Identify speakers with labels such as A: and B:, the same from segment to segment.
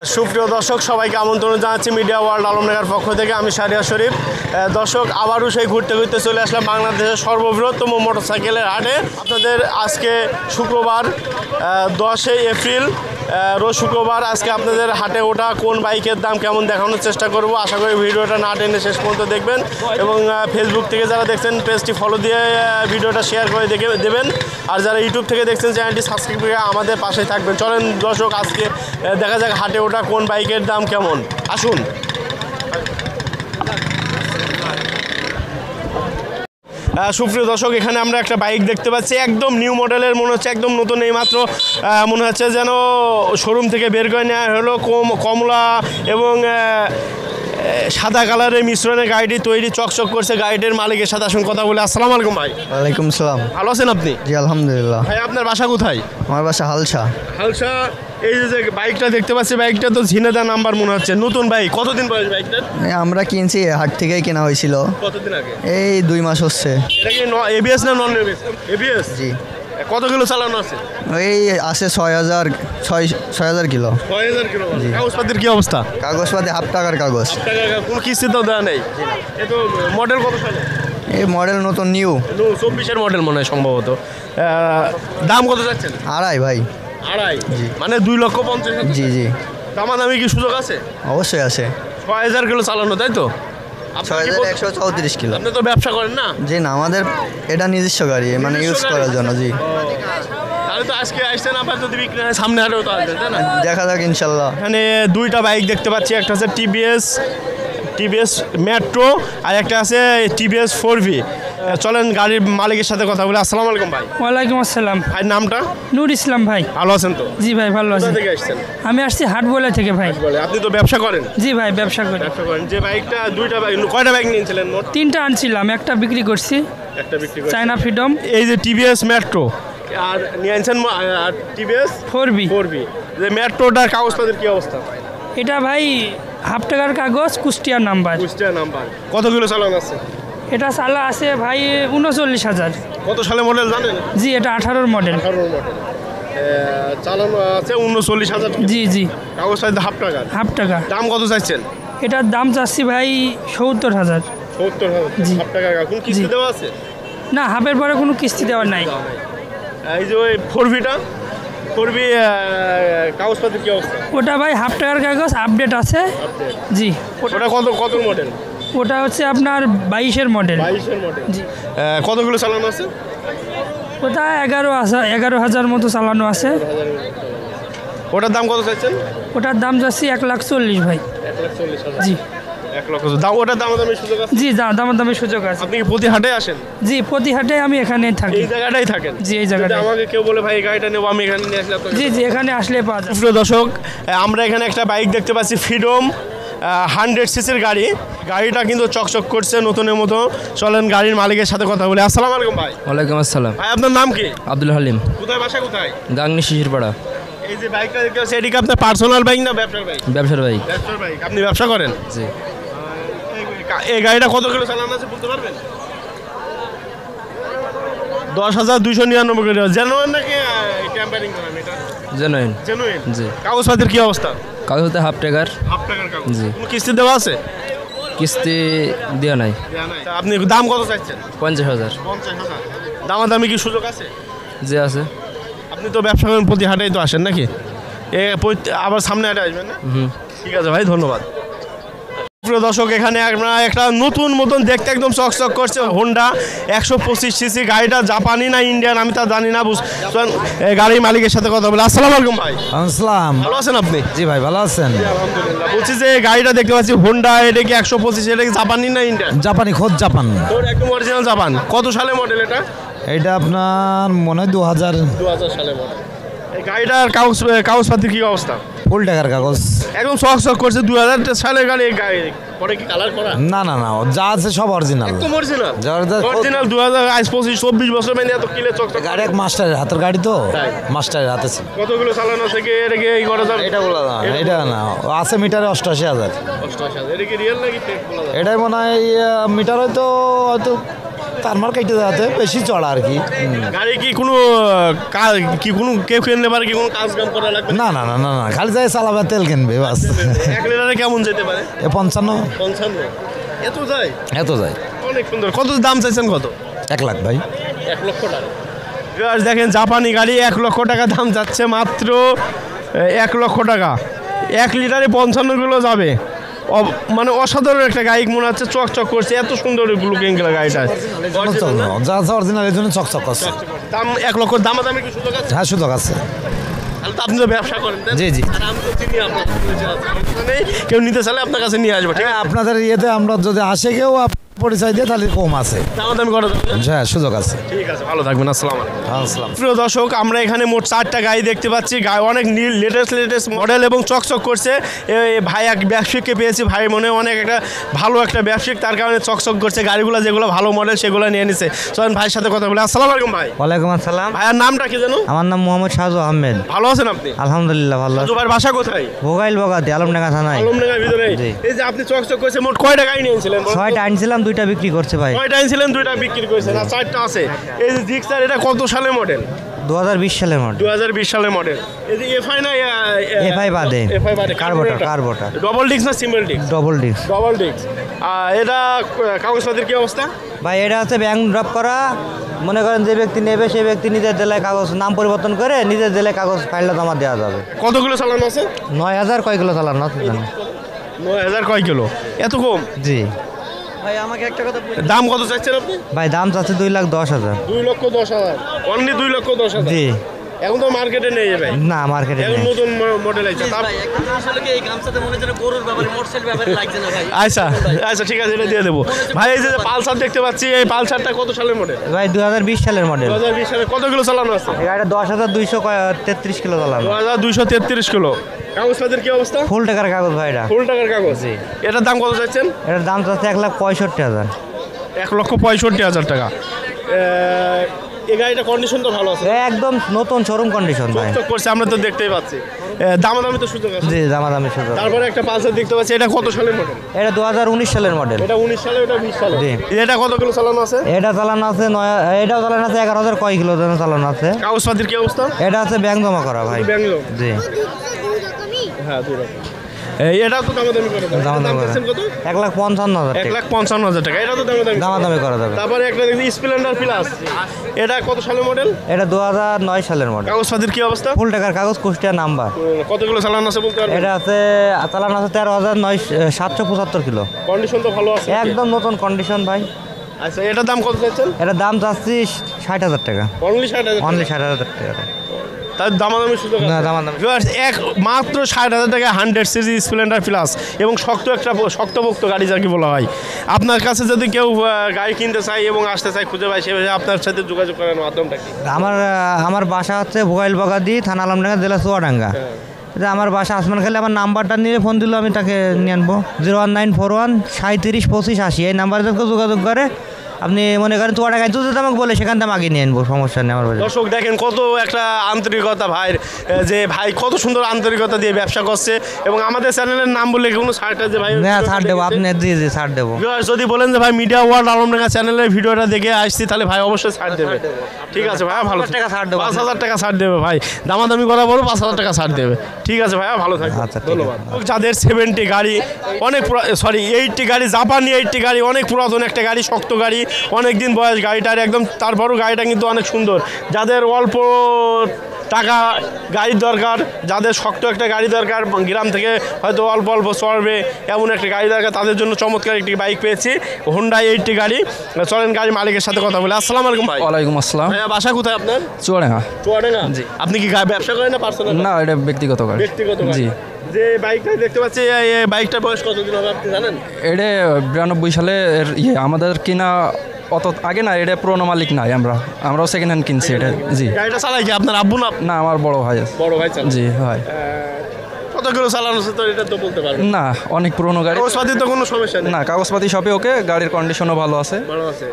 A: সুপ্রিয় দর্শক সবাইকে আমন্ত্রণ জানাচ্ছি মিডিয়া ওয়ার্ল্ড আলমনগর পক্ষ থেকে। আমি শাহরিয়ার শরীফ। দর্শক আবারও সেই ঘুরতে ঘুরতে চলে আসলাম বাংলাদেশের সর্ববৃহত্তম মোটরসাইকেলের হাটে। আপনাদের আজকে শুক্রবার 10 এপ্রিল রোজ শুক্রবার। আজকে আপনাদের হাটে ওঠা কোন বাইকের দাম কেমন দেখানোর চেষ্টা করব। আশা করি ভিডিওটা না টেনে শেষ পর্যন্ত দেখবেন এবং ফেসবুক থেকে যারা দেখছেন পেজটি ফলো দিয়ে ভিডিওটা শেয়ার করে দেবেন। আর যারা ইউটিউব থেকে দেখছেন চ্যানেলটি সাবস্ক্রাইব করে আমাদের পাশে থাকবেন। চলেন দর্শক আজকে দেখা যাক হাটে ওঠা কোন বাইকের দাম কেমন। আসুন। সুপ্রিয় দর্শক এখানে আমরা একটা বাইক দেখতে পাচ্ছি, একদম নিউ মডেলের মনে হচ্ছে, একদম নতুন এইমাত্র মনে হচ্ছে যেন শোরুম থেকে বের করে নেওয়া হলো। কমলা এবং সাদা কালারের মিশ্রণে গাড়িটি তৈরি, চকচক করছে। গাড়িটির মালিকের সাথে আসুন কথা বলে। আসসালামু আলাইকুম ভাই।
B: ওয়ালাইকুম সালাম।
A: ভালো আছেন আপনি?
B: জি আলহামদুলিল্লাহ।
A: ভাই আপনার বাসা কোথায়?
B: আমার বাসা হালসা।
A: হালসা। এই যে বাইকটা দেখতে পাচ্ছি, বাইকটা তো ঝিনেদা নাম্বার মনে হচ্ছে, নতুন বাইক। কতদিন বয়স বাইকটার?
B: আমরা কিনছি, হাট থেকেই কেনা হয়েছিল।
A: কতদিন আগে?
B: এই 2 মাস হচ্ছে।
A: এটা কি এবিএস না নন এবিএস? এবিএস।
B: জি।
A: কত কিলো চালানো আছে?
B: এই আছে 6,000 কিলো।
A: 6,000 কিলো। কাগজপাতির কি অবস্থা?
B: কাগজপাতি হাফ টাকার কাগজ।
A: কোনো কিস্তি তো দেওয়া নেই। এ তো মডেল কত সালে?
B: এই মডেল নতুন নিউ
A: 24-এর মডেল মনে হয় সম্ভবত। দাম কত যাচ্ছেন?
B: আড়াই ভাই।
A: আড়াই?
B: জি।
A: মানে 2,50,000।
B: জি জি।
A: দামাদামি কি সুযোগ আছে?
B: অবশ্যই আছে।
A: 6,000 কিলো চালানো, তাই তো?
B: 6,134 কিলো।
A: আপনি তো ব্যবসা করেন না?
B: জি না, আমাদের এটা নিজস্ব গাড়ি, মানে ইউজ করার জন্য। জি।
A: তাহলে তো আজকে আসছেন, আবার যদি বিক্রি হয় সামনে হাটেও তো আসবে, তাই না?
B: দেখা যাক ইনশাল্লাহ।
A: এখানে দুইটা বাইক দেখতে পাচ্ছি, একটা হচ্ছে টিভিএস মেট্রো আর একটা আছে টিভিএস 4V। চলেন গাড়ির মালিকের সাথে কথা বলে। আসসালামু আলাইকুম ভাই।
C: ওয়ালাইকুম আসসালাম।
A: ভাই নামটা?
C: নূর ইসলাম ভাই।
A: ভালো আছেন তো?
C: জি ভাই ভালো আছি।
A: কোথা থেকে আসছেন?
C: আমি আসছি হাটবোলা থেকে ভাই।
A: বলে আপনি তো ব্যবসা করেন?
C: জি ভাই ব্যবসা করি।
A: ব্যবসা করেন। যে বাইকটা দুইটা বাইক, কয়টা বাইক নিয়েছিলেন মোট?
C: 3টা আনছিলাম, একটা বিক্রি করছি,
A: একটা বিক্রি করে।
C: China freedom.
A: এই যে টিভিএস মেট্রো আর নিয়ে আনছেন টিভিএস
C: 4B।
A: যে মেট্রোটার কাগজপত্রের কি অবস্থা?
C: এটা ভাই হাফ টাকার কাগজ, কুষ্টিয়ার নাম্বার।
A: কুষ্টিয়া নাম্বার। কত কিলো চালানো আছে?
C: এটা চালা আছে ভাই 39,000।
A: কত সালে মডেল জানেন?
C: জি এটা 18-র মডেল।
A: 18 মডেল। চালানো আছে 39,000।
C: জি জি।
A: কাগজ চাইতে হাফ টাকা।
C: হাফ টাকা।
A: দাম কত চাইছেন?
C: এটার দাম চাচ্ছি ভাই 70,000।
A: 70,000।
C: জি।
A: হাফ টাকা। কোন কিস্তি দেওয়া আছে?
C: না, হাফের পরে কোনো কিস্তি দেওয়ার নাই।
A: এই যে ওই 4Vটা 4V কাগজপত্রের কি অবস্থা?
C: ওটা ভাই হাফ টাকার কাগজ, আপডেট আছে। জি।
A: ওটা কত মডেল?
C: ওটা হচ্ছে আপনার 22-এর মডেল।
A: 22-এর মডেল।
C: জি।
A: কত কিলো চালানো আছে?
C: ওটা 11,000 মতো চালানো আছে।
A: ওটার দাম কত চাইছেন?
C: ওটার দাম যাচ্ছি 1,40,000 ভাই।
A: 1,40,000।
C: জি।
A: 1,00,000 দাম। ওটার দামাদামি সুযোগ আছে?
C: জি দামের সুযোগ আছে।
A: আপনি কি প্রতি হাটে আসেন?
C: জি প্রতি হাটে আমি এখানে থাকি।
A: এই জায়গাটাই থাকেন?
C: জি এই জায়গাটা।
A: আমাকে কেউ বলে ভাই এই গাড়িটা নেবো, আমি এখানে নিয়ে আসলে
C: জি জি এখানে আসলে পাওয়া যায়।
A: প্রিয় দর্শক আমরা এখানে একটা বাইক দেখতে পাচ্ছি, ফ্রিডম 100cc গাড়ি। গাড়িটা কিন্তু চকচক করছে নতুনের মতো। চলেন গাড়ির মালিকের সাথে কথা বলে। আসসালামু আলাইকুম ভাই।
D: ওয়ালাইকুম আসসালাম।
A: ভাই আপনার নাম কি?
D: আব্দুল হালিম।
A: কোথায় বাসা কোথায়?
D: গাংনী শিশিরপাড়া।
A: এই যে বাইকটা দেখতে পাচ্ছি, এটা কি আপনার পার্সোনাল বাইক না ব্যবসার বাইক?
D: ব্যবসার বাইক।
A: ব্যবসার বাইক। আপনি ব্যবসা করেন?
D: জি।
A: এই গাড়িটা কত কিলো চালানো আছে বলতে পারবেন? 10,299 কিলো। জেনুইন নাকি ট্যাম্পারিং করেন এটা?
D: জেনুইন।
A: জেনুইন।
D: জি।
A: কাগজপত্রের কি অবস্থা?
D: কাগজ হতে হাফ টাকার।
A: হাফ টাকার কাগজ।
D: জি।
A: কোনো কিস্তি দেওয়া আছে?
D: কিস্তি দেওয়া নাই।
A: তা আপনি দাম কত চাইছেন?
D: 50,000।
A: 50,000। দামাদামি কি সুযোগ আছে?
D: জি আছে।
A: আপনি তো ব্যবসা করেন, প্রতি হাটেই তো আসেন নাকি? আবার সামনে হাটে আসবেন না? ঠিক আছে ভাই, ধন্যবাদ। প্রিয় দর্শক এখানে আমরা একটা নতুন মতন দেখতে একদম চকচক করছে হোন্ডা 125cc। গাড়িটা জাপানি না ইন্ডিয়ান আমি তা জানি না। গাড়ির মালিকের সাথে কথা বলে। আসসালামু আলাইকুম ভাই।
B: আসসালাম।
A: ভালো আছেন আপনি?
B: জি ভাই ভালো আছেন।
A: আলহামদুলিল্লাহ। বলছি যে গাড়িটা দেখতে পাচ্ছি হোন্ডা, এটা কি 125, এটা কি জাপানি না ইন্ডিয়ান?
B: জাপানি, খোদ জাপান।
A: তোর একদম অরিজিনাল জাপান। কত সালে মডেল এটা?
B: এটা আপনার মনে হয় 2000
A: সালে মডেল। এই গাড়িটার কাগজপাতির কি অবস্থা?
B: ফুল টাকার কাগজ।
A: একদম চকচক করছে। 2000 সালের গাড়ি। গাড়ি পরে কি কালার করা?
B: না না না, যা আছে সব অরিজিনাল।
A: একদম অরিজিনাল।
B: জবরদস্ত।
A: অরিজিনাল 2025-24 বছর মানে এত কিলে চকচক।
B: গাড়ি এক মাস্টারের হাতের গাড়ি তো,
A: তাই?
B: মাস্টারের হাতে ছিল।
A: কতগুলো চালানো থেকে এটাকে এই করা যাবে?
B: এটা বলা না, এটা না, আছে মিটারে 88,000।
A: 88,000। এটা কি রিয়েল নাকি ফেক বলা যাবে?
B: এটাই মনে হয় মিটার হয়তো
E: তার মাল কেটে দেওয়াতে বেশি চড়া আর কি।
A: গাড়ি কি কোনো কি কোনো কেউ কিনলে পারে কি কোনো কাজ কাম করা লাগবে
E: না না না না না খালি যাই চালাবে তেল কিনবে বাস।
A: 1 লিটারে কেমন যেতে পারে?
E: 55
A: 55 এত যায়?
E: এত যায়।
A: অনেক সুন্দর। কত দাম চাইছেন কত?
E: 1 লাখ ভাই।
A: 1 লক্ষ টাকা। ভিউয়ার্স দেখেন জাপানি গাড়ি 1 লক্ষ টাকা দাম যাচ্ছে মাত্র 1 লক্ষ টাকা। 1 লিটারে 55 কিলো যাবে। মানে অসাধারণ একটা গাড়ি মনে হচ্ছে, চকচক করছে, এত সুন্দর লুকিং গাড়িটা।
E: যা যা অরিজিনাল এর জন্য চকচক করছে।
A: দাম 1 লক্ষ দামাদামি কি সুযোগ আছে?
E: হ্যাঁ সুযোগ আছে।
A: তাহলে তো আপনি তো ব্যবসা করেন তাই না?
E: জি, জি।
A: আর আমি তো চিনি আপনার কেউ নিতে চাইলে আপনার কাছে নিয়ে আসবো, ঠিক আছে?
E: আপনাদের ইয়েতে আমরা যদি আসে কেউ পরিচয় দিয়ে তাহলে কম আছে।
A: দামাদামি করা যাবে?
E: হ্যাঁ সুযোগ আছে।
A: ঠিক আছে, ভালো থাকবেন। আসসালামু আলাইকুম।
E: আসসালাম।
A: প্রিয় দর্শক, আমরা এখানে মোট 4টা গাড়ি দেখতে পাচ্ছি। গাড়ি অনেক লেটেস্ট মডেল এবং চকচক করছে। ভাই এক ব্যবসায়িককে পেয়েছি, ভাই মনে হয় অনেক একটা ভালো একটা ব্যবসায়িক, তার কারণে চকচক করছে। গাড়িগুলো যেগুলো ভালো মডেল সেগুলো নিয়ে নিছে। চলেন ভাইয়ের সাথে কথা বলি। আসসালামু আলাইকুম ভাই।
B: ওয়ালাইকুম আসসালাম।
A: ভাইয়ার নামটা কি জানো?
B: আমার নাম মোহাম্মদ শাহজু আহমেদ।
A: ভালো আছেন আপনি?
B: আলহামদুলিল্লাহ ভালো।
A: ভাইয়ের বাসা কোথায়?
B: ভোগাইল বগাতি আলমডাঙ্গা থানায়।
A: আলমডাঙ্গার ভিতরে।
B: জি।
A: এই যে আপনি চকচক করছে, মোট কয়টা গাড়ি নিয়েছিলেন?
B: 6টা আনছিলাম, 2টা বিক্রি করছে ভাই।
A: কয়টা আনছিলেন? 2টা বিক্রি করেছেন আর 4টা আছে। এই যে জিক্সার, এটা কত সালের মডেল?
B: 2020 সালের মডেল।
A: 2020 সালের মডেল। এই যে এফআই না
B: এফআই বাদে।
A: এফআই বাদে
B: কার্বোটা।
A: ডবল ডিস্ক না single disc?
B: Double disc.
A: Double disc. এটা কাগজপত্রের কি অবস্থা?
B: ভাই এটা হচ্ছে ব্যাংক ড্রপ করা। মনে করেন যে ব্যক্তি নেবে সেই ব্যক্তি নিজের জেলায় কাগজ নাম পরিবর্তন করে নিজের জেলায় কাগজ ফাইলটা জমা দেওয়া যাবে।
A: কতগুলো চালানো আছে?
B: 9000 কয় কিলো চালানো আছে জানেন?
A: 9000 কয় কিলো? এত কম?
B: জি ভাই আমাকে একটা কথা বলুন।
A: দাম কত চাইছেন আপনি?
B: ভাই দাম চাচ্ছে 2,10,000।
A: 2,10,000? অনলি 2,10,000?
B: জি।
A: এখন তো মার্কেটে নেই ভাই।
B: না মার্কেটে
A: এখন
B: নেই।
A: নতুন মডেল আছে। আচ্ছা আচ্ছা ঠিক আছে, এটা দিয়ে দেবো। ভাই এই যে পালসার দেখতে পাচ্ছি, এই পালসারটা কত সালের মডেল?
B: ভাই 2020 সালের মডেল।
A: 2020 সালে কতগুলো চালানো আছে?
B: গাড়িটা 10,233 কিলো চালানো।
A: 10,233 কিলো। কাগজপত্রের কি অবস্থা?
B: ফুল টাকার কাগজ ভাই এটা।
A: ফুল টাকার কাগজ?
B: জি।
A: এটার দাম কত চাইছেন?
B: এটার দাম চাচ্ছে 1,65,000।
A: 1,65,000 টাকা। এই গাড়িটা কন্ডিশন তো ভালো আছে?
B: একদম নতুন শোরুম কন্ডিশন ভাই।
A: চকচক করছে, আমরা তো দেখতেই পাচ্ছি। দামাদামি তো সুযোগ আছে?
B: জি দামাদামি সুযোগ।
A: তারপরে একটা পালসার দেখতে পাচ্ছি, এটা কত সালের মডেল?
B: এটা 2019 সালের মডেল।
A: এটা 19 সালে, এটা 20 সালে।
B: জি।
A: এটা কত কিলো চালানো আছে?
B: এটা চালানো আছে এটাও চালানো আছে 11,000 কয় কিলো যেন চালানো আছে।
A: কাগজপত্রের কি অবস্থা?
B: এটা আছে ব্যাংক জমা করা ভাই।
A: ব্যাঙ্গালোর?
B: জি।
A: হ্যাঁ দুই রকম। এটা তো দামাদামি করা যাবে।
B: দামাদামি
A: দাম
B: করা
A: চাচ্ছেন কত?
B: 1,55,000 টাকা।
A: 1,55,000 টাকা। এটা তো
B: দামাদামি করা যাবে।
A: তারপরে একটা দেখছি স্প্লেন্ডার প্লাস, এটা কত সালের মডেল?
B: এটা 2009 সালের মডেল।
A: কাগজপত্রের কি অবস্থা?
B: ফুল টাকার কাগজ কুষ্টিয়া নাম্বার।
A: কতগুলো চালানো আছে বলতে পারবেন?
B: এটা আছে চালানো আছে 13,775 কিলো।
A: কন্ডিশন তো ভালো আছে?
B: একদম নতুন কন্ডিশন ভাই।
A: আচ্ছা এটার দাম কত চাচ্ছেন?
B: এটার দাম চাচ্ছি 60,000 টাকা।
A: অনলি 60,000?
B: অনলি 60,000 টাকা।
A: তার দামাদামি সুযোগ আছে?
B: না দামাদামি।
A: মাত্র 60,000 টাকা 100 সিসি স্প্লেন্ডার প্লাস এবং শক্তপোক্ত গাড়ি যাকে বলা হয়। আপনার কাছে যদি কেউ গাড়ি কিনতে চায় এবং আসতে চায় খুঁজে পায়, সেভাবে আপনার সাথে যোগাযোগ করার মাধ্যমটা কি?
B: আমার বাসা হচ্ছে ভোগাইল বগাদি, থানা আলমডাঙ্গা, জেলা চুয়াডাঙ্গা। আমার বাসা আসমান খালি আমার নাম্বারটা নিয়ে ফোন দিলেও আমি তাকে নিয়ে আনবো। 01941 37 25 80। এই নাম্বারে যখন যোগাযোগ করে আপনি মনে করেন চুয়াডাঙ্গায় যদি আমাকে বলে সেখান থেকে আমি আগে নিয়ে আনবো, সমস্যা নেই আমার বাড়ি।
A: দর্শক দেখেন কত একটা আন্তরিকতা ভাইয়ের, যে ভাই কত সুন্দর আন্তরিকতা দিয়ে ব্যবসা করছে এবং আমাদের চ্যানেলের নাম বলে কোনো ছাড়টা যে ভাই
B: না ছাড় দেবো আপনি। জি জি ছাড় দেবো।
A: যদি বলেন যে ভাই মিডিয়া ওয়ার্ল্ড আলমডাঙ্গা চ্যানেলের ভিডিওটা দেখে আসছি, তাহলে ভাই অবশ্যই ছাড় দেবে। ঠিক আছে ভাইয়া, ভালো
B: 5,000 টাকা ছাড় দেবো।
A: 5,000 টাকা ছাড় দেবে ভাই। দামাদামি করা বড় 5,000 টাকা ছাড় দেবে। ঠিক আছে ভাইয়া, ভালো থাকবে।
B: আচ্ছা, ঠিক আছে।
A: ধন্যবাদ। যাদের 70 গাড়ি অনেক 80 গাড়ি, জাপানি 80 গাড়ি, অনেক পুরাতন একটা গাড়ি, শক্ত গাড়ি, অনেক দিন বয়স গাড়িটার একদম, তারপরও গাড়িটা কিন্তু অনেক সুন্দর। যাদের অল্প টাকা গাড়ির দরকার, যাদের শক্ত একটা গাড়ি দরকার, গ্রাম থেকে হয়তো অল্প অল্প চড়বে এমন একটা গাড়ি দরকার, তাদের জন্য চমৎকার একটি বাইক পেয়েছি, হোন্ডা 80 গাড়ি। চলেন গাড়ি মালিকের সাথে কথা বলি। আসসালামু আলাইকুম ভাই।
D: ওয়ালাইকুম আসসালাম।
A: ভাইয়া বাসা কোথায় আপনার?
D: চুয়াডাঙ্গা।
A: চুয়াডাঙ্গা?
D: জি।
A: আপনি কি ব্যবসা করেন না পার্সোনাল?
D: না এটা ব্যক্তিগত গাড়ি।
A: ব্যক্তিগত গাড়ি।
D: জি।
A: যে বাইকটা দেখতে পাচ্ছি, এই বাইকটার বয়স কতদিন হবে আপনি জানেন?
D: এটা 92 সালে আমাদের কিনা, অত আগে না, এটা পুরোনো মালিক নাই, আমরাও সেকেন্ড হ্যান্ড কিনছি এটা। জি।
A: গাড়িটা চালাই কি আপনার আব্বু না?
D: না আমার বড় ভাই আছে।
A: বড় ভাই চালায়?
D: জি হয়।
A: কত কিলো চালানো আছে তো এটা তো বলতে পারবেন
D: না অনেক পুরোনো গাড়ি।
A: কাগজপাতি তো কোনো সমস্যা নেই?
D: না কাগজপাতি সবই ওকে, গাড়ির কন্ডিশনও ভালো আছে।
A: ভালো আছে।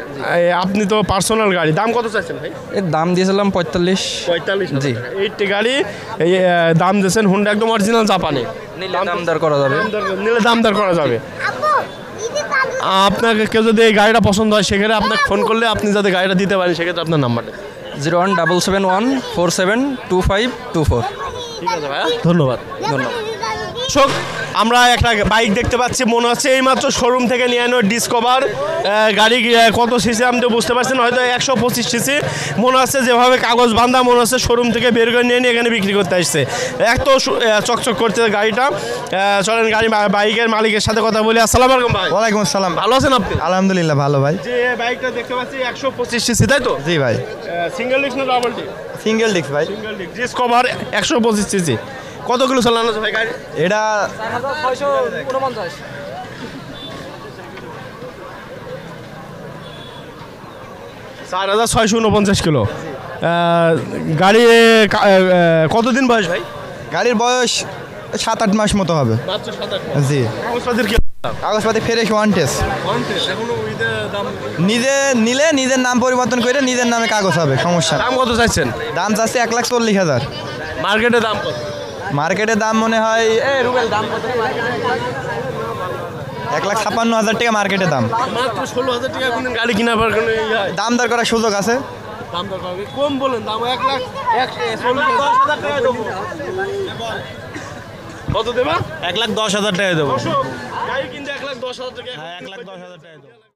A: আপনি তো পার্সোনাল গাড়ি, দাম কত চাইছেন ভাই?
D: এর দাম দিয়েছিলাম 45।
A: 45?
D: জি।
A: 80 গাড়ি, এই দাম দিয়েছেন হোন্ডা, একদম অরিজিনাল জাপানি।
D: দাম দর করা যাবে।
A: নিলে দাম দর করা যাবে। আপনাকে কেউ যদি এই গাড়িটা পছন্দ হয় সেক্ষেত্রে আপনাকে ফোন করলে আপনি যাতে গাড়িটা দিতে পারেন সেক্ষেত্রে আপনার নাম্বারটা
D: 01771472524।
A: ঠিক আছে ভাইয়া, ধন্যবাদ। দর্শক আমরা একটা বাইক দেখতে পাচ্ছি, মনে হচ্ছে এইমাত্র শোরুম থেকে নিয়ে আনো ডিসকভার গাড়ি। কত সিসি আমি তো বুঝতে পারছি না, হয়তো 125 সিসি মনে হচ্ছে। যেভাবে কাগজ বান্ধা মনে হচ্ছে শোরুম থেকে বের করে নিয়ে এখানে বিক্রি করতে আসছে। এত চকচক করতে গাড়িটা। চলেন গাড়ি বাইকের মালিকের সাথে কথা বলি। আসসালামু আলাইকুম ভাই।
F: ওয়ালাইকুম আসসালাম।
A: ভালো আছেন আপনি?
F: আলহামদুলিল্লাহ ভালো ভাই।
A: যে বাইকটা দেখতে পাচ্ছি 125 সিসি, তাই তো?
F: জি ভাই,
A: সিঙ্গেল ডিস্ক না ডাবল ডিস্ক?
F: সিঙ্গেল ডিস্ক ভাই।
A: Single disc discover 125 CC. কত কিলো চালানো আছে ভাই গাড়ি?
F: এটা
A: 4649 কিলো। গাড়ি কতদিন বয়স ভাই?
F: গাড়ির বয়স 7-8 মাস মতো হবে।
A: মাত্র 7-8
F: জি,
A: কাগজপাতির কি?
F: কাগজপাতি ফ্রেশ ওয়ান টেস্ট। নিজে নিলে নিজের নাম পরিবর্তন করে নিজের নামে কাগজ হবে, সমস্যা না।
A: দাম কত চাইছেন?
F: দাম চাচ্ছে 1,40,000।
A: মার্কেটে দাম কত?
F: মার্কেটের দাম মনে হয় 1,56,000 টাকা মার্কেটের দাম।
A: মাত্র 16,000 টাকা কোন গাড়ি কিনা পার কোনো
F: দাম দর করার সুযোগ আছে।
A: দাম দর করবে কম বলেন, দাম 1,10,000 টাকা দেবো। কত দেবা?
F: 1,10,000 টাকা দেবো।
A: গাড়ি কিনতে 1,10,000 টাকা।
F: 1,10,000 টাকা দেবো।